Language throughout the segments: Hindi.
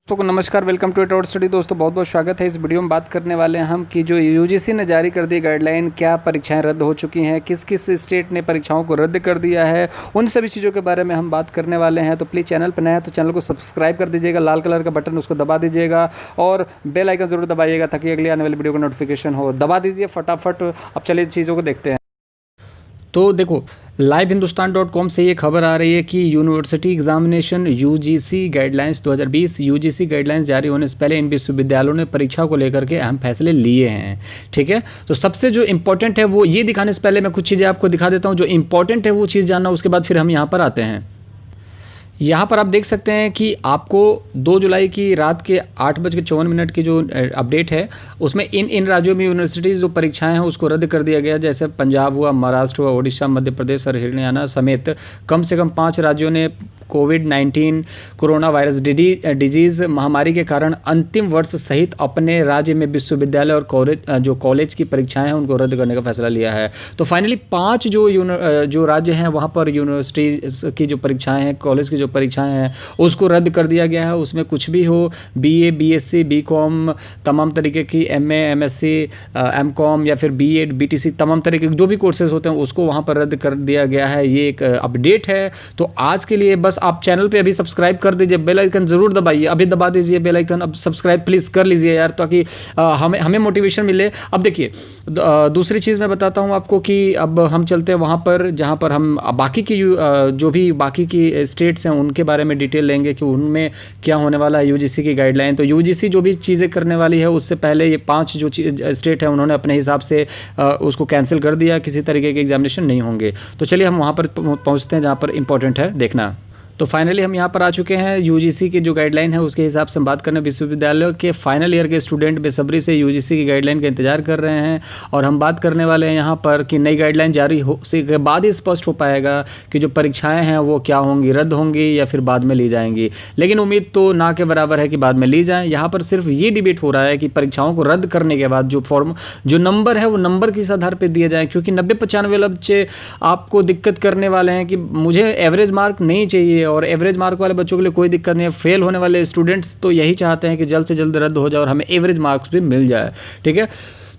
दोस्तों को नमस्कार, वेलकम टू एट स्टडी। दोस्तों बहुत बहुत स्वागत है। इस वीडियो में बात करने वाले हैं हम कि जो यूजीसी ने जारी कर दी गाइडलाइन, क्या परीक्षाएं रद्द हो चुकी हैं, किस किस स्टेट ने परीक्षाओं को रद्द कर दिया है, उन सभी चीज़ों के बारे में हम बात करने वाले हैं। तो प्लीज़ चैनल पर नया है तो चैनल को सब्सक्राइब कर दीजिएगा, लाल कलर का बटन उसको दबा दीजिएगा और बेल आइकन ज़रूर दबाइएगा ताकि अगली आने वाली वीडियो का नोटिफिकेशन हो। दबा दीजिए फटाफट। अब चलिए चीज़ों को देखते हैं। तो देखो, livehindustanCom से ये खबर आ रही है कि university examination UGC guidelines 2020 UGC guidelines जारी होने से पहले इन विश्वविद्यालयों ने परीक्षा को लेकर के अहम फैसले लिए हैं। ठीक है, तो सबसे जो इंपॉर्टेंट है वो ये दिखाने से पहले मैं कुछ चीज़ें आपको दिखा देता हूँ। जो इंपॉर्टेंट है वो चीज़ जानना, उसके बाद फिर हम यहाँ पर आते हैं। यहाँ पर आप देख सकते हैं कि आपको 2 जुलाई की रात के 8:54 की जो अपडेट है उसमें इन राज्यों में यूनिवर्सिटीज़ जो परीक्षाएं हैं उसको रद्द कर दिया गया। जैसे पंजाब हुआ, महाराष्ट्र हुआ, ओडिशा, मध्य प्रदेश और हरियाणा समेत कम से कम 5 राज्यों ने कोविड-19 कोरोना वायरस डिजीज़ महामारी के कारण अंतिम वर्ष सहित अपने राज्य में विश्वविद्यालय और कॉलेज की परीक्षाएं हैं उनको रद्द करने का फैसला लिया है। तो फाइनली 5 जो राज्य हैं वहाँ पर यूनिवर्सिटी की जो परीक्षाएं हैं, कॉलेज की जो परीक्षाएं हैं उसको रद्द कर दिया गया है। उसमें कुछ भी हो, बीए, बीएससी, बीकॉम, तमाम तरीके की एमए, एमएससी, एमकॉम या फिर बीएड, बीटीसी, तमाम तरीके के जो भी कोर्सेज होते हैं उसको वहाँ पर रद्द कर दिया गया है। ये एक अपडेट है। तो आज के लिए बस आप चैनल पे अभी सब्सक्राइब कर दीजिए, बेल आइकन ज़रूर दबाइए, अभी दबा दीजिए बेल आइकन। अब सब्सक्राइब प्लीज़ कर लीजिए यार, ताकि हमें मोटिवेशन मिले। अब देखिए, दूसरी चीज़ मैं बताता हूँ आपको कि अब हम चलते हैं वहाँ पर जहाँ पर हम बाकी की जो भी बाकी की स्टेट्स हैं उनके बारे में डिटेल लेंगे कि उनमें क्या होने वाला है यूजीसी की गाइडलाइन। तो यूजीसी जो भी चीज़ें करने वाली है उससे पहले ये 5 जो स्टेट है उन्होंने अपने हिसाब से उसको कैंसिल कर दिया, किसी तरीके के एग्जामिनेशन नहीं होंगे। तो चलिए हम वहाँ पर पहुँचते हैं जहाँ पर इंपॉर्टेंट है देखना। तो फाइनली हम यहाँ पर आ चुके हैं। यूजीसी की जो गाइडलाइन है उसके हिसाब से हम बात करने विश्वविद्यालयों के फाइनल ईयर के स्टूडेंट बेसब्री से यूजीसी की गाइडलाइन का इंतजार कर रहे हैं और हम बात करने वाले हैं यहाँ पर कि नई गाइडलाइन जारी हो के बाद ही स्पष्ट हो पाएगा कि जो परीक्षाएं हैं वो क्या होंगी, रद्द होंगी या फिर बाद में ली जाएंगी। लेकिन उम्मीद तो ना के बराबर है कि बाद में ली जाएँ। यहाँ पर सिर्फ ये डिबेट हो रहा है कि परीक्षाओं को रद्द करने के बाद जो नंबर है वो नंबर किस आधार पर दिए जाएँ, क्योंकि 90-95 वाले बच्चे आपको दिक्कत करने वाले हैं कि मुझे एवरेज मार्क नहीं चाहिए, और एवरेज मार्क वाले बच्चों के लिए कोई दिक्कत नहीं है। फेल होने वाले स्टूडेंट्स तो यही चाहते हैं कि जल्द से जल्द रद्द हो जाए और हमें एवरेज मार्क्स भी मिल जाए। ठीक है,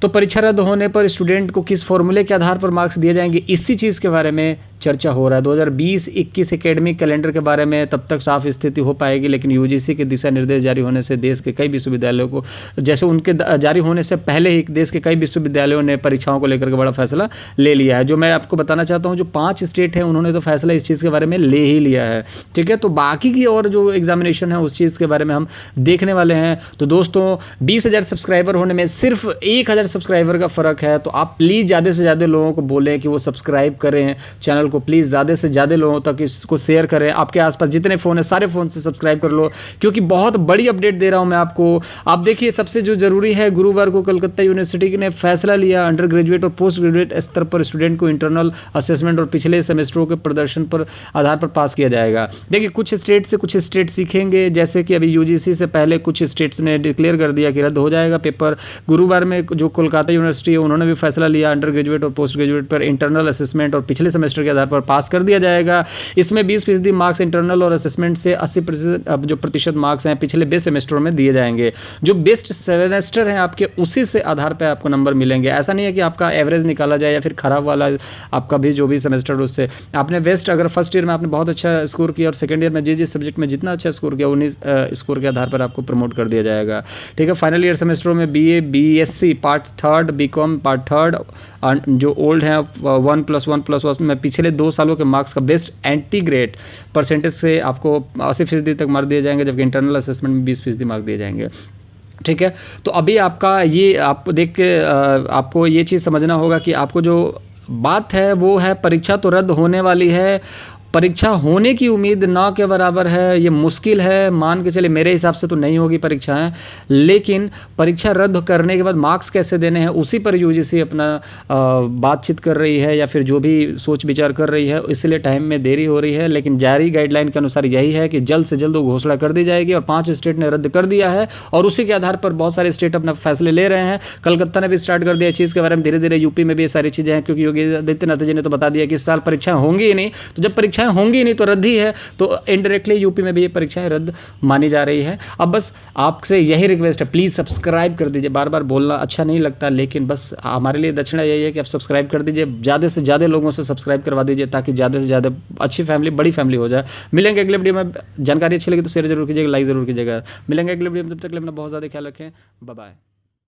तो परीक्षा रद्द होने पर स्टूडेंट को किस फॉर्मूले के आधार पर मार्क्स दिए जाएंगे, इसी चीज़ के बारे में चर्चा हो रहा है। 2020-21 एकेडमिक कैलेंडर के बारे में तब तक साफ स्थिति हो पाएगी, लेकिन यूजीसी के दिशा निर्देश जारी होने से देश के कई विश्वविद्यालयों को, जैसे उनके जारी होने से पहले ही देश के कई विश्वविद्यालयों ने परीक्षाओं को लेकर के बड़ा फैसला ले लिया है। जो मैं आपको बताना चाहता हूँ, जो 5 स्टेट हैं उन्होंने तो फैसला इस चीज़ के बारे में ले ही लिया है। ठीक है, तो बाकी की और जो एग्जामिनेशन है उस चीज़ के बारे में हम देखने वाले हैं। तो दोस्तों, 20,000 सब्सक्राइबर होने में सिर्फ 1,000 सब्सक्राइबर का फ़र्क है। तो आप प्लीज़ ज़्यादा से ज़्यादा लोगों को बोलें कि वो सब्सक्राइब करें चैनल को। प्लीज़ ज़्यादा से ज़्यादा लोगों तक इसको शेयर करें। आपके आसपास जितने फ़ोन है सारे फ़ोन से सब्सक्राइब कर लो, क्योंकि बहुत बड़ी अपडेट दे रहा हूं मैं आपको। आप देखिए, सबसे जो ज़रूरी है, गुरुवार को कलकत्ता यूनिवर्सिटी ने फैसला लिया, अंडर ग्रेजुएट और पोस्ट ग्रेजुएट स्तर पर स्टूडेंट को इंटरनल असेसमेंट और पिछले सेमेस्टरों के प्रदर्शन पर आधार पर पास किया जाएगा। देखिए, कुछ स्टेट से कुछ स्टेट सीखेंगे, जैसे कि अभी यूजीसी से पहले कुछ स्टेट्स ने डिक्लेयर कर दिया कि रद्द हो जाएगा पेपर। गुरुवार में जो कोलकाता यूनिवर्सिटी है उन्होंने भी फैसला लिया, अंडर ग्रेजुएट और पोस्ट ग्रेजुएट पर इंटरनल असेसमेंट और पिछले सेमेस्टर के आधार पर पास कर दिया जाएगा। इसमें 20% मार्क्स इंटरनल और असेसमेंट से 80% जो प्रतिशत मार्क्स हैं पिछले बेस्ट सेमेस्टर में दिए जाएंगे। जो बेस्ट सेमेस्टर हैं आपके, उसी से आधार पे आपको नंबर मिलेंगे। ऐसा नहीं है कि आपका एवरेज निकाला जाए या फिर खराब वाला आपका भी जो भी सेमेस्टर, उससे आपने बेस्ट, अगर फर्स्ट ईयर में आपने बहुत अच्छा स्कोर किया और सेकंड ईयर में जिस सब्जेक्ट में जितना अच्छा स्कोर किया उन्हीं स्कोर के आधार पर आपको प्रमोट कर दिया जाएगा। ठीक है, फाइनल ईयर सेमेस्टरों में BA, BSc part 3, BCom part 3, जो ओल्ड है 1+1+1 में पिछले 2 सालों के मार्क्स का बेस्ट एंटीग्रेड परसेंटेज से आपको 80% तक मार्क दिए जाएंगे, जबकि इंटरनल असेसमेंट में 20% मार्क दिए जाएंगे। ठीक है, तो अभी आपका ये आप देख के आपको ये चीज़ समझना होगा कि आपको जो बात है वो है, परीक्षा तो रद्द होने वाली है, परीक्षा होने की उम्मीद ना के बराबर है। ये मुश्किल है, मान के चले मेरे हिसाब से तो नहीं होगी परीक्षाएं, लेकिन परीक्षा रद्द करने के बाद मार्क्स कैसे देने हैं उसी पर यूजीसी अपना बातचीत कर रही है या फिर जो भी सोच विचार कर रही है, इसलिए टाइम में देरी हो रही है। लेकिन जारी गाइडलाइन के अनुसार यही है कि जल्द से जल्द वो घोषणा कर दी जाएगी और 5 स्टेट ने रद्द कर दिया है और उसी के आधार पर बहुत सारे स्टेट अपना फैसले ले रहे हैं। कलकत्ता ने भी स्टार्ट कर दिया इस चीज़ के बारे में, धीरे धीरे यूपी में भी ये सारी चीज़ें हैं, क्योंकि योगी आदित्यनाथ जी ने तो बता दिया कि इस साल परीक्षाएं होंगी ही नहीं। तो जब परीक्षाएं परीक्षाएं होंगी नहीं तो रद्द ही है, तो इनडायरेक्टली यूपी में भी ये परीक्षाएं रद्द मानी जा रही है। अब बस आपसे यही रिक्वेस्ट है, प्लीज़ सब्सक्राइब कर दीजिए। बार बार बोलना अच्छा नहीं लगता, लेकिन बस हमारे लिए दक्षिणा यही है कि आप सब्सक्राइब कर दीजिए, ज़्यादा से ज़्यादा लोगों से सब्सक्राइब करवा दीजिए, ताकि ज़्यादा से ज़्यादा अच्छी फैमिली, बड़ी फैमिली हो जाए। मिलेंगे अगले वीडियो में। जानकारी अच्छी लगी तो शेयर जरूर कीजिएगा, लाइक ज़रूर कीजिएगा। मिलेंगे अगले वीडियो में, तब तक के लिए अपना बहुत ज़्यादा ख्याल रखें। Bye bye.